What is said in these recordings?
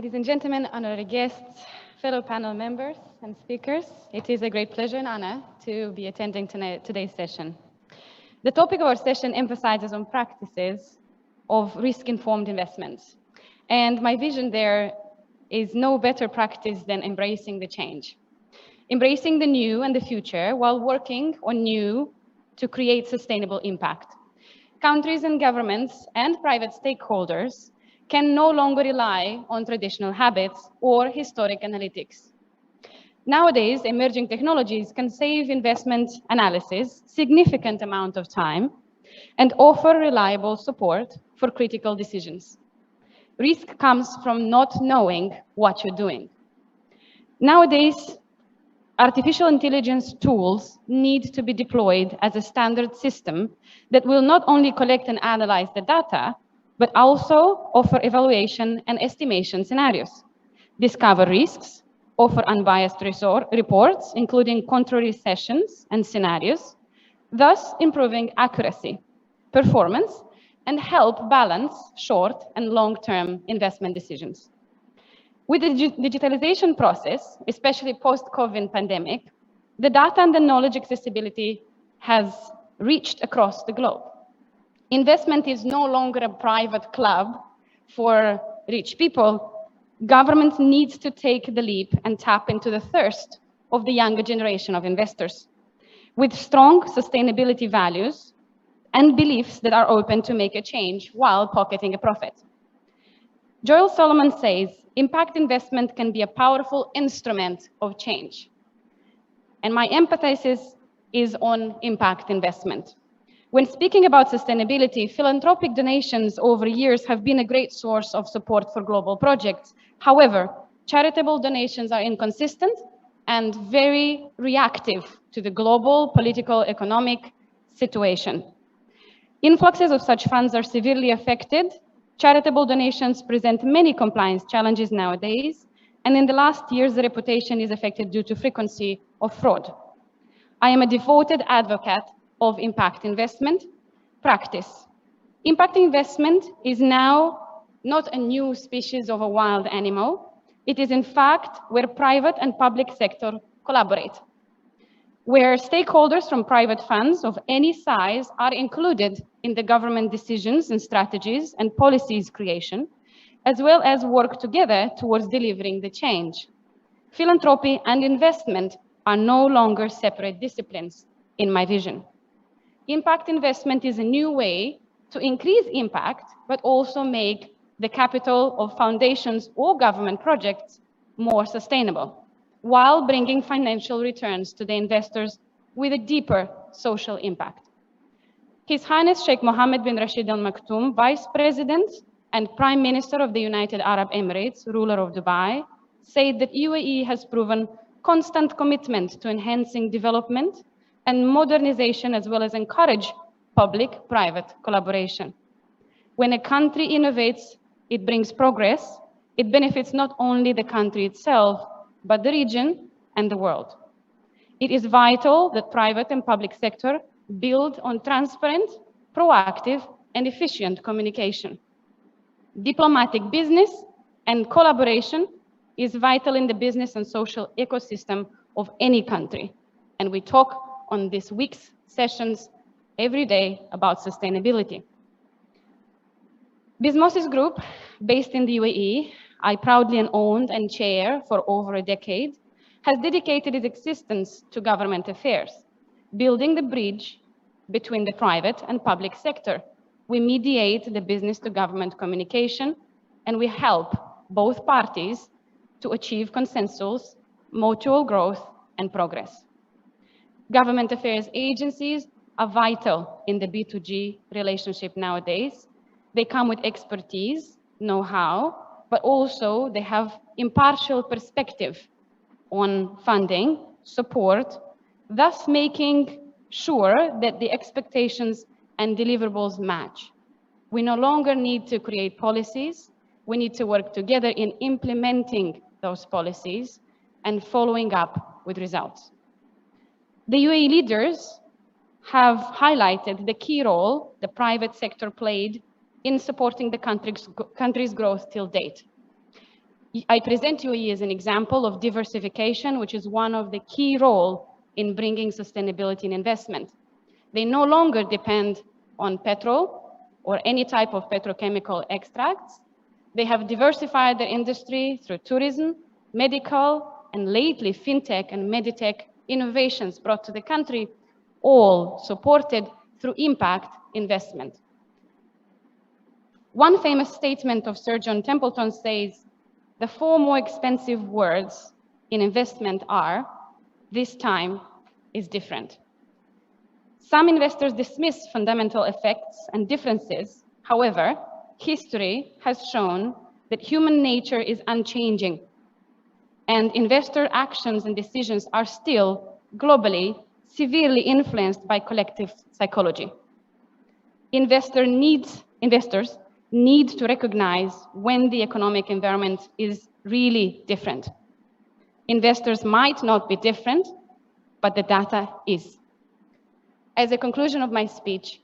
Ladies and gentlemen, honorary guests, fellow panel members and speakers, it is a great pleasure and honor to be attending today's session. The topic of our session emphasizes on practices of risk-informed investments. And my vision there is no better practice than embracing the change. Embracing the new and the future while working on new to create sustainable impact. Countries and governments and private stakeholders can no longer rely on traditional habits or historic analytics. Nowadays, emerging technologies can save investment analysis significant amount of time and offer reliable support for critical decisions. Risk comes from not knowing what you're doing. Nowadays, artificial intelligence tools need to be deployed as a standard system that will not only collect and analyze the data, but also offer evaluation and estimation scenarios, discover risks, offer unbiased reports, including contrary sessions and scenarios, thus improving accuracy, performance, and help balance short and long-term investment decisions. With the digitalization process, especially post-COVID pandemic, the data and the knowledge accessibility has reached across the globe. Investment is no longer a private club for rich people. Government needs to take the leap and tap into the thirst of the younger generation of investors with strong sustainability values and beliefs that are open to make a change while pocketing a profit. Joel Solomon says, impact investment can be a powerful instrument of change. And my emphasis is on impact investment. When speaking about sustainability, philanthropic donations over years have been a great source of support for global projects. However, charitable donations are inconsistent and very reactive to the global political economic situation. Influxes of such funds are severely affected. Charitable donations present many compliance challenges nowadays, and in the last years, the reputation is affected due to frequency of fraud. I am a devoted advocate of impact investment practice. Impact investment is now not a new species of a wild animal. It is in fact where private and public sector collaborate, where stakeholders from private funds of any size are included in the government decisions and strategies and policies creation, as well as work together towards delivering the change. Philanthropy and investment are no longer separate disciplines, in my vision. Impact investment is a new way to increase impact, but also make the capital of foundations or government projects more sustainable, while bringing financial returns to the investors with a deeper social impact. His Highness Sheikh Mohammed bin Rashid Al Maktoum, Vice President and Prime Minister of the United Arab Emirates, ruler of Dubai, said that UAE has proven constant commitment to enhancing development and modernization, as well as encourage public-private collaboration. When a country innovates, it brings progress. It benefits not only the country itself, but the region and the world. It is vital that private and public sector build on transparent, proactive, and efficient communication. Diplomatic business and collaboration is vital in the business and social ecosystem of any country. And we talk on this week's sessions every day about sustainability. Bizzmosis Group, based in the UAE, I proudly owned and chair for over a decade, has dedicated its existence to government affairs, building the bridge between the private and public sector. We mediate the business to government communication, and we help both parties to achieve consensus, mutual growth, and progress. Government affairs agencies are vital in the B2G relationship nowadays. They come with expertise, know-how, but also they have impartial perspective on funding, support, thus making sure that the expectations and deliverables match. We no longer need to create policies. We need to work together in implementing those policies and following up with results. The UAE leaders have highlighted the key role the private sector played in supporting the country's growth till date. I present UAE as an example of diversification, which is one of the key roles in bringing sustainability in investment. They no longer depend on petrol or any type of petrochemical extracts. They have diversified their industry through tourism, medical, and lately fintech and meditech innovations brought to the country, all supported through impact investment. One famous statement of Sir John Templeton says, "The four more expensive words in investment are, this time is different." Some investors dismiss fundamental effects and differences. However, history has shown that human nature is unchanging, and investor actions and decisions are still globally severely influenced by collective psychology. Investors need to recognize when the economic environment is really different. Investors might not be different, but the data is. As a conclusion of my speech,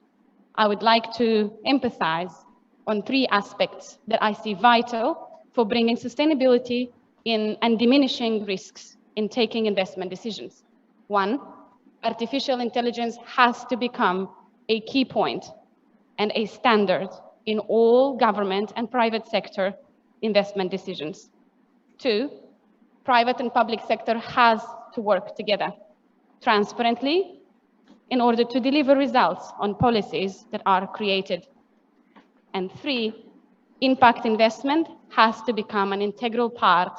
I would like to emphasize on three aspects that I see vital for bringing sustainability in and diminishing risks in taking investment decisions. One, artificial intelligence has to become a key point and a standard in all government and private sector investment decisions. Two, private and public sector has to work together transparently in order to deliver results on policies that are created. And three, impact investment has to become an integral part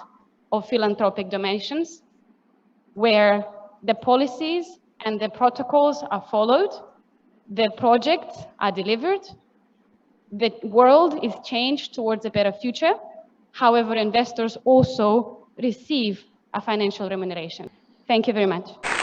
of philanthropic donations, where the policies and the protocols are followed, the projects are delivered, the world is changed towards a better future. However, investors also receive a financial remuneration. Thank you very much.